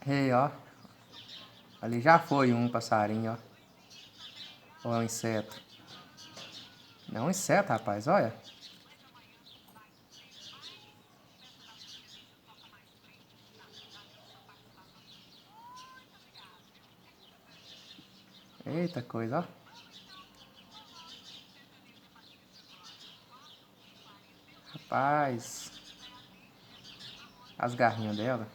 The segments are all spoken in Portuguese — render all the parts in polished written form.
Ei, ó. Ali já foi um passarinho, ó. Ou é um inseto? Não é um inseto, rapaz, olha. Eita coisa, ó. Rapaz. As garrinhas dela.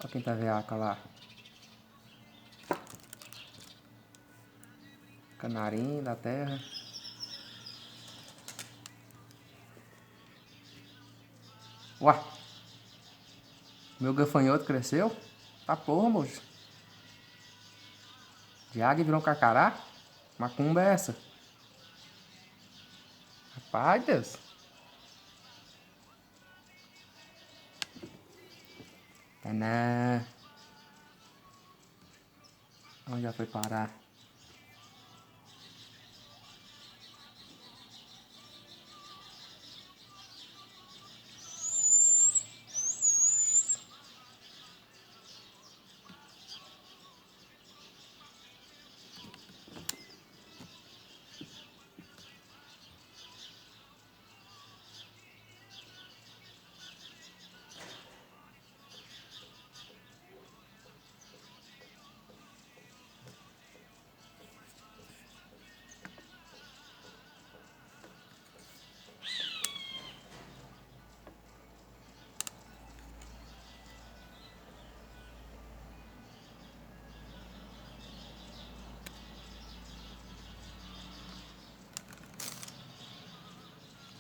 Olha quem tá veaca lá. Canarinho da terra. Ué. Meu gafanhoto cresceu? Tá porra, moço. De águia virou um carcará? Macumba é essa? Rapaz, Deus. Taná. Onde já foi parar?